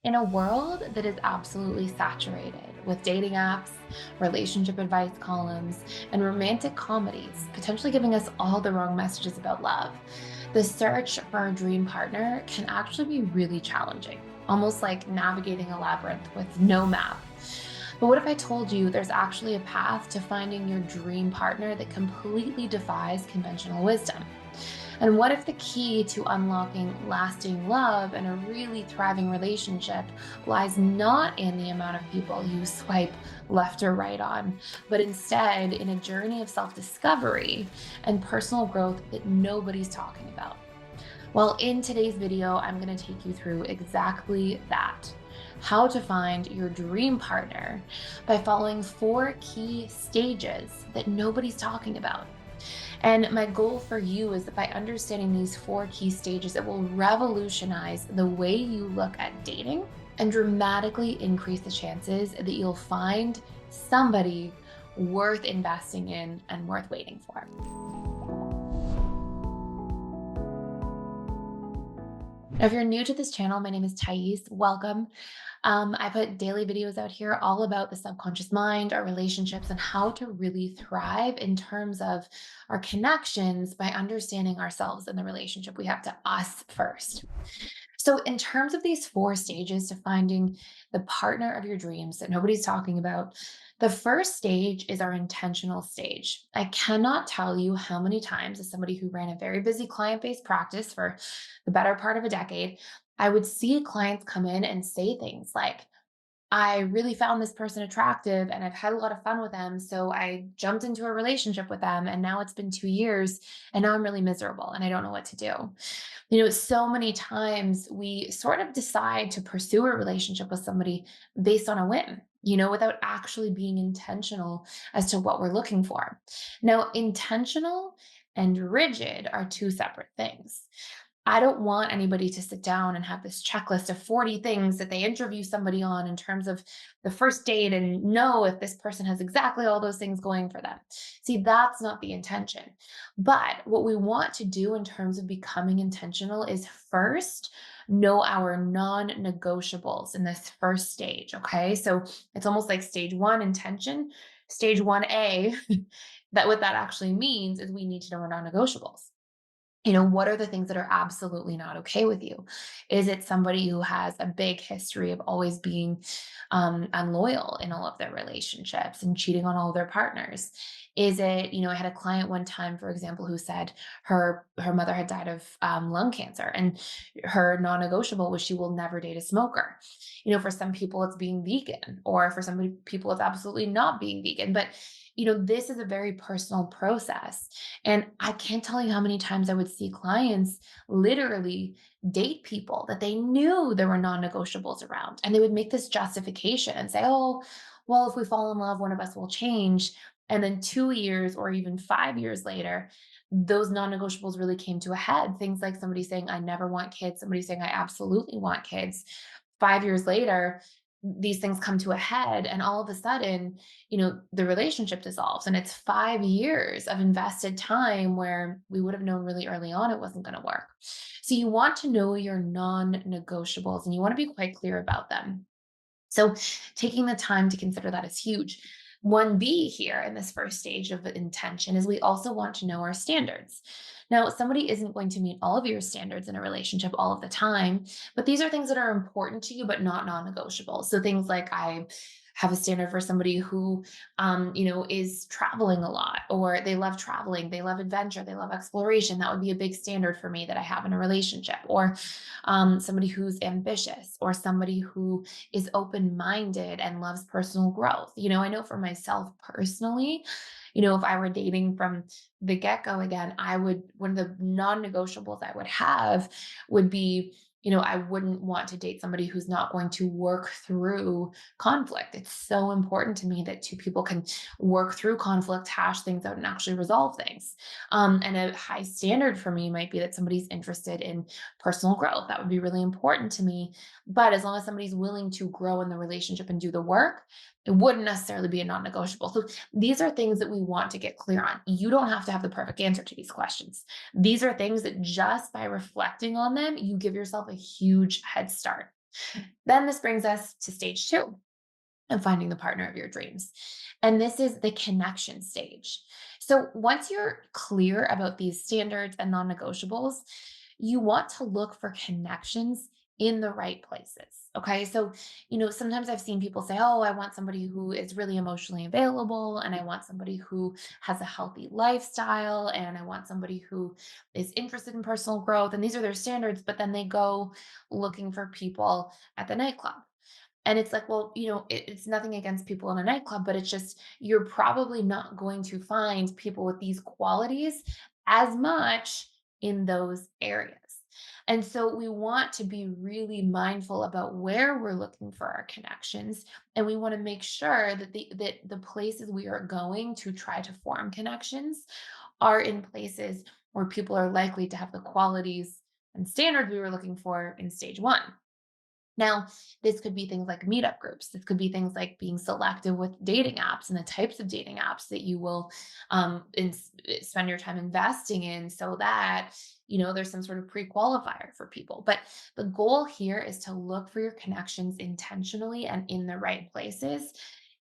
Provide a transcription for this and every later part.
In a world that is absolutely saturated with dating apps, relationship advice columns, and romantic comedies, potentially giving us all the wrong messages about love, the search for a dream partner can actually be really challenging, almost like navigating a labyrinth with no map. But what if I told you there's actually a path to finding your dream partner that completely defies conventional wisdom? And what if the key to unlocking lasting love and a really thriving relationship lies not in the amount of people you swipe left or right on, but instead in a journey of self discovery and personal growth that nobody's talking about? Well, in today's video, I'm going to take you through exactly that. How to find your dream partner by following four key stages that nobody's talking about. And my goal for you is that by understanding these four key stages, it will revolutionize the way you look at dating and dramatically increase the chances that you'll find somebody worth investing in and worth waiting for. Now, if you're new to this channel, my name is Thais. Welcome. I put daily videos out here all about the subconscious mind, our relationships, and how to really thrive in terms of our connections by understanding ourselves and the relationship we have to us first. So, in terms of these four stages to finding the partner of your dreams that nobody's talking about, the first stage is our intentional stage. I cannot tell you how many times, as somebody who ran a very busy client based practice for the better part of a decade, I would see clients come in and say things like, I really found this person attractive and I've had a lot of fun with them. So I jumped into a relationship with them and now it's been 2 years and now I'm really miserable and I don't know what to do. So many times we sort of decide to pursue a relationship with somebody based on a whim, without actually being intentional as to what we're looking for. Now, intentional and rigid are two separate things. I don't want anybody to sit down and have this checklist of 40 things that they interview somebody on in terms of the first date and know if this person has exactly all those things going for them. See, that's not the intention. But what we want to do in terms of becoming intentional is first know our non negotiables in this first stage. Okay. So it's almost like stage one intention, stage 1A. That what that actually means is we need to know our non negotiables. What are the things that are absolutely not okay with you? Is it somebody who has a big history of always being unloyal in all of their relationships and cheating on all of their partners? Is it, I had a client one time, for example, who said her mother had died of lung cancer, and her non-negotiable was she will never date a smoker. For some people, it's being vegan, or for some people, it's absolutely not being vegan. But this is a very personal process. And I can't tell you how many times I would see clients literally date people that they knew there were non negotiables around. And they would make this justification and say, oh, well, if we fall in love, one of us will change. And then 2 years or even 5 years later, those non negotiables really came to a head. Things like somebody saying, I never want kids, somebody saying, I absolutely want kids. 5 years later, these things come to a head, and all of a sudden, the relationship dissolves. And it's 5 years of invested time where we would have known really early on it wasn't going to work. So you want to know your non negotiables and you want to be quite clear about them. So taking the time to consider that is huge. 1B here in this first stage of intention is we also want to know our standards. Now, somebody isn't going to meet all of your standards in a relationship all of the time, but these are things that are important to you, but not non negotiable. So things like I have a standard for somebody who, is traveling a lot, or they love traveling, they love adventure, they love exploration. That would be a big standard for me that I have in a relationship. Or somebody who's ambitious, or somebody who is open minded and loves personal growth. I know for myself personally, if I were dating from the get go again, one of the non negotiables I would have would be, I wouldn't want to date somebody who's not going to work through conflict. It's so important to me that two people can work through conflict, hash things out, and actually resolve things. And a high standard for me might be that somebody's interested in personal growth. That would be really important to me. But as long as somebody's willing to grow in the relationship and do the work, it wouldn't necessarily be a non negotiable. So these are things that we want to get clear on. You don't have to have the perfect answer to these questions. These are things that just by reflecting on them, you give yourself a huge head start. Then this brings us to stage two and finding the partner of your dreams. And this is the connection stage. So once you're clear about these standards and non negotiables, you want to look for connections in the right places. Okay. So, sometimes I've seen people say, oh, I want somebody who is really emotionally available, and I want somebody who has a healthy lifestyle, and I want somebody who is interested in personal growth. And these are their standards, but then they go looking for people at the nightclub, and it's like, well, it's nothing against people in a nightclub, but it's just you're probably not going to find people with these qualities as much in those areas. And so we want to be really mindful about where we're looking for our connections, and we want to make sure that the places we are going to try to form connections are in places where people are likely to have the qualities and standards we were looking for in stage 1. Now, this could be things like meetup groups. This could be things like being selective with dating apps and the types of dating apps that you will spend your time investing in, so that there's some sort of pre-qualifier for people. But the goal here is to look for your connections intentionally and in the right places,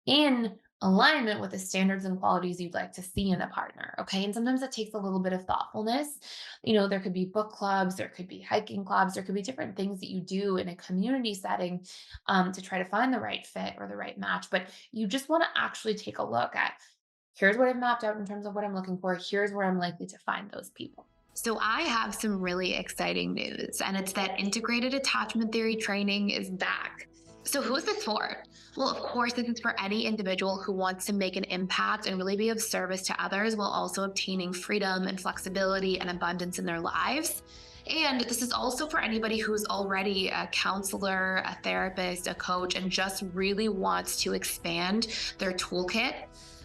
in alignment with the standards and qualities you'd like to see in a partner. Okay. And sometimes it takes a little bit of thoughtfulness. There could be book clubs, there could be hiking clubs, there could be different things that you do in a community setting, to try to find the right fit or the right match. But you just want to actually take a look at, here's what I've mapped out in terms of what I'm looking for, here's where I'm likely to find those people. So, I have some really exciting news, and it's that integrated attachment theory training is back. So, who is this for? Well, of course, this is for any individual who wants to make an impact and really be of service to others while also obtaining freedom and flexibility and abundance in their lives. And this is also for anybody who's already a counselor, a therapist, a coach, and just really wants to expand their toolkit.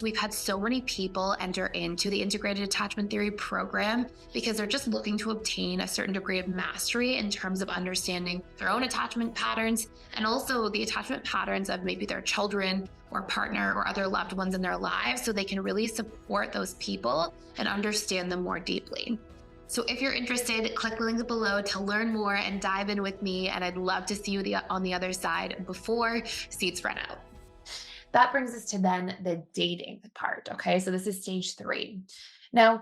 We've had so many people enter into the integrated attachment theory program because they're just looking to obtain a certain degree of mastery in terms of understanding their own attachment patterns, and also the attachment patterns of maybe their children or partner or other loved ones in their lives, so they can really support those people and understand them more deeply. So if you're interested, click the link below to learn more and dive in with me. And I'd love to see you on the other side before seats run out. That brings us to then the dating part. Okay. So this is stage three. Now,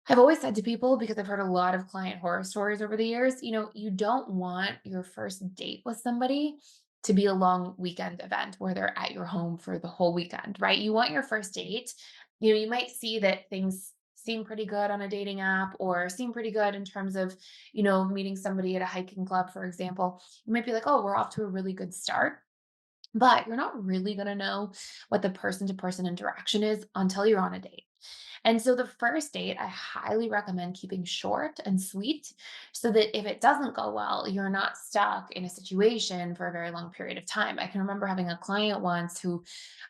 I've always said to people, because I've heard a lot of client horror stories over the years, you don't want your first date with somebody to be a long weekend event where they're at your home for the whole weekend, right? You want your first date, you might see that things seem pretty good on a dating app, or seem pretty good in terms of, meeting somebody at a hiking club, for example. You might be like, oh, we're off to a really good start. But you're not really going to know what the person to person interaction is until you're on a date. And so the first date, I highly recommend keeping short and sweet, so that if it doesn't go well, you're not stuck in a situation for a very long period of time. I can remember having a client once who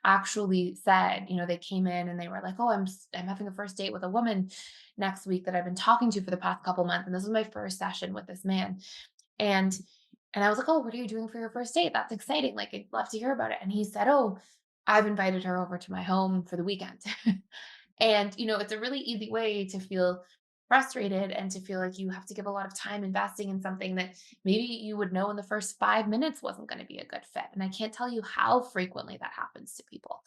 actually said, they came in and they were like, "Oh, I'm having a first date with a woman next week that I've been talking to for the past couple months, and this was my first session with this man." And I was like, "Oh, what are you doing for your first date? That's exciting. Like, I'd love to hear about it." And he said, "Oh, I've invited her over to my home for the weekend." And, it's a really easy way to feel frustrated and to feel like you have to give a lot of time investing in something that maybe you would know in the first 5 minutes wasn't going to be a good fit. And I can't tell you how frequently that happens to people.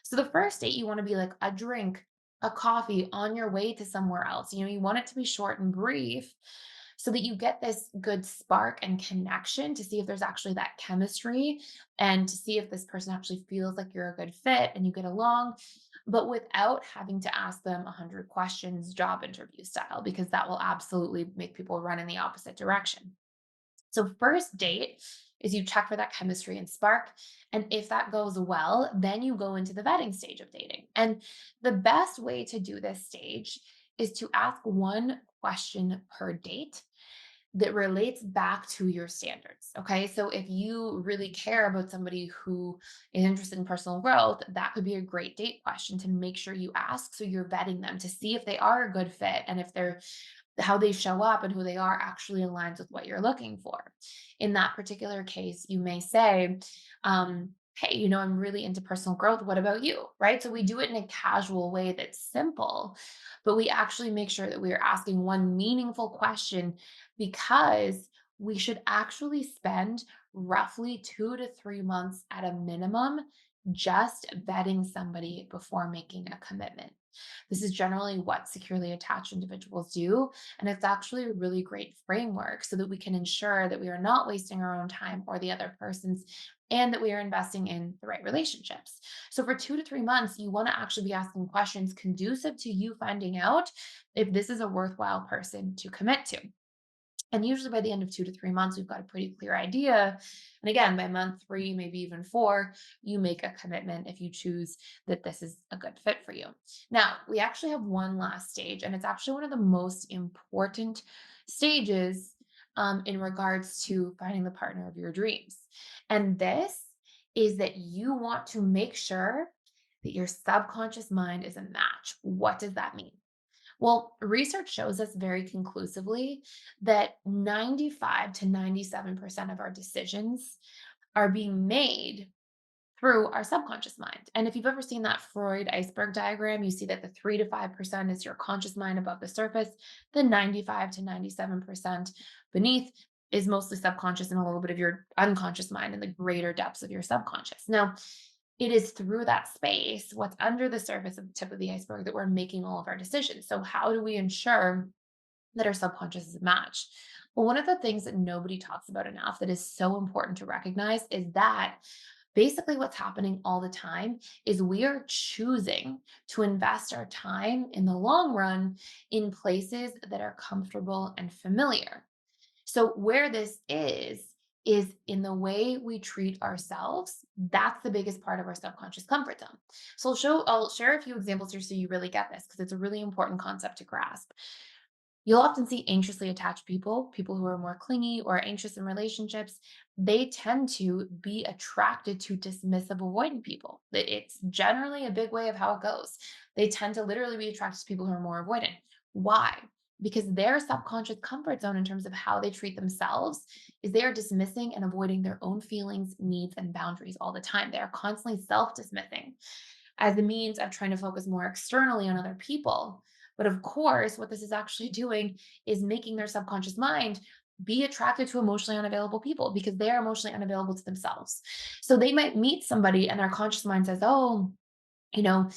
So the first date, you want to be like a drink, a coffee on your way to somewhere else. You want it to be short and brief, so that you get this good spark and connection to see if there's actually that chemistry, and to see if this person actually feels like you're a good fit and you get along, but without having to ask them 100 questions, job interview style, because that will absolutely make people run in the opposite direction. So, first date is you check for that chemistry and spark. And if that goes well, then you go into the vetting stage of dating. And the best way to do this stage is to ask one question per date that relates back to your standards. Okay. So if you really care about somebody who is interested in personal growth, that could be a great date question to make sure you ask. So you're vetting them to see if they are a good fit, and if they're, how they show up and who they are actually aligns with what you're looking for. In that particular case, you may say, "Hey, I'm really into personal growth. What about you?" Right. So we do it in a casual way that's simple, but we actually make sure that we are asking one meaningful question, because we should actually spend roughly 2 to 3 months at a minimum just vetting somebody before making a commitment. This is generally what securely attached individuals do. And it's actually a really great framework so that we can ensure that we are not wasting our own time or the other person's, and that we are investing in the right relationships. So, for 2 to 3 months, you want to actually be asking questions conducive to you finding out if this is a worthwhile person to commit to. And usually by the end of 2 to 3 months, we've got a pretty clear idea. And again, by month 3, maybe even 4, you make a commitment if you choose that this is a good fit for you. Now, we actually have one last stage, and it's actually one of the most important stages in regards to finding the partner of your dreams. And this is that you want to make sure that your subconscious mind is a match. What does that mean? Well, research shows us very conclusively that 95 to 97% of our decisions are being made through our subconscious mind. And if you've ever seen that Freud iceberg diagram, you see that the 3 to 5% is your conscious mind above the surface, the 95 to 97% beneath is mostly subconscious and a little bit of your unconscious mind in the greater depths of your subconscious. Now, it is through that space, what's under the surface of the tip of the iceberg, that we're making all of our decisions. So, how do we ensure that our subconscious is a match? Well, one of the things that nobody talks about enough that is so important to recognize is that basically what's happening all the time is we are choosing to invest our time in the long run in places that are comfortable and familiar. So where this is in the way we treat ourselves. That's the biggest part of our subconscious comfort zone. So I'll share a few examples here so you really get this, because it's a really important concept to grasp. You'll often see anxiously attached people, people who are more clingy or anxious in relationships. They tend to be attracted to dismissive, avoidant people. It's generally a big way of how it goes. They tend to literally be attracted to people who are more avoidant. Why? Because their subconscious comfort zone in terms of how they treat themselves is they are dismissing and avoiding their own feelings, needs, and boundaries all the time. They are constantly self dismissing as a means of trying to focus more externally on other people. But of course, what this is actually doing is making their subconscious mind be attracted to emotionally unavailable people because they're emotionally unavailable to themselves. So they might meet somebody and their conscious mind says, oh, you know,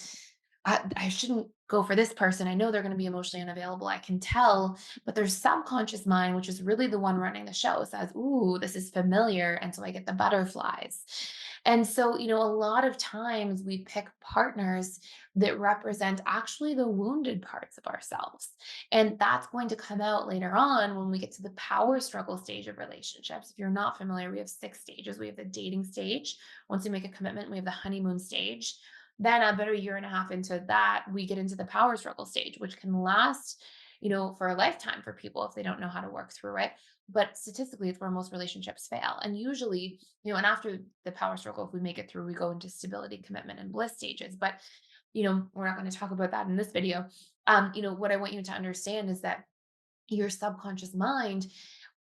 I shouldn't go for this person. I know they're going to be emotionally unavailable. I can tell, but their subconscious mind, which is really the one running the show, says, "Ooh, this is familiar," and so I get the butterflies. And so, a lot of times we pick partners that represent actually the wounded parts of ourselves. And that's going to come out later on when we get to the power struggle stage of relationships. If you're not familiar, we have 6 stages. We have the dating stage. Once we make a commitment, we have the honeymoon stage. Then about a year and a half into that, we get into the power struggle stage, which can last, for a lifetime for people if they don't know how to work through it. But statistically, it's where most relationships fail. And usually, and after the power struggle, if we make it through, we go into stability, commitment, and bliss stages. But, we're not going to talk about that in this video. What I want you to understand is that your subconscious mind,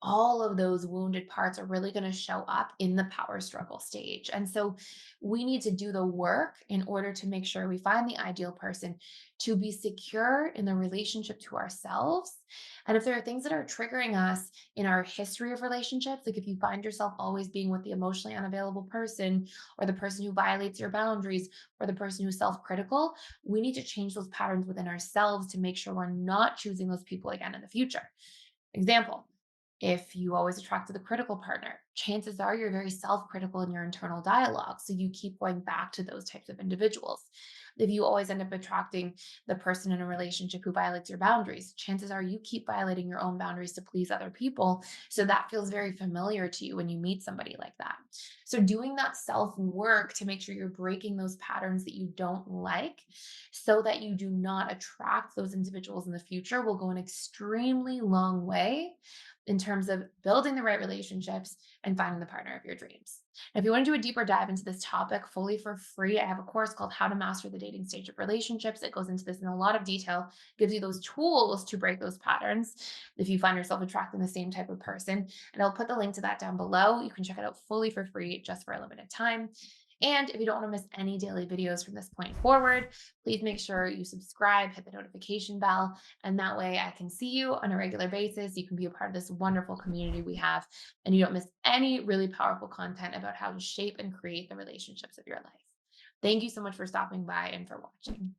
all of those wounded parts are really going to show up in the power struggle stage. And so we need to do the work in order to make sure we find the ideal person to be secure in the relationship to ourselves. And if there are things that are triggering us in our history of relationships, like if you find yourself always being with the emotionally unavailable person, or the person who violates your boundaries, or the person who's self critical, we need to change those patterns within ourselves to make sure we're not choosing those people again in the future. Example, if you always attract to the critical partner, chances are you're very self critical in your internal dialogue. So you keep going back to those types of individuals. If you always end up attracting the person in a relationship who violates your boundaries, chances are you keep violating your own boundaries to please other people. So that feels very familiar to you when you meet somebody like that. So doing that self work to make sure you're breaking those patterns that you don't like so that you do not attract those individuals in the future will go an extremely long way in terms of building the right relationships and finding the partner of your dreams. Now, if you want to do a deeper dive into this topic fully for free, I have a course called How to Master the Dating Stage of Relationships. It goes into this in a lot of detail, gives you those tools to break those patterns if you find yourself attracting the same type of person. And I'll put the link to that down below. You can check it out fully for free just for a limited time. And if you don't want to miss any daily videos from this point forward, please make sure you subscribe, hit the notification bell, and that way I can see you on a regular basis. You can be a part of this wonderful community we have, and you don't miss any really powerful content about how to shape and create the relationships of your life. Thank you so much for stopping by and for watching.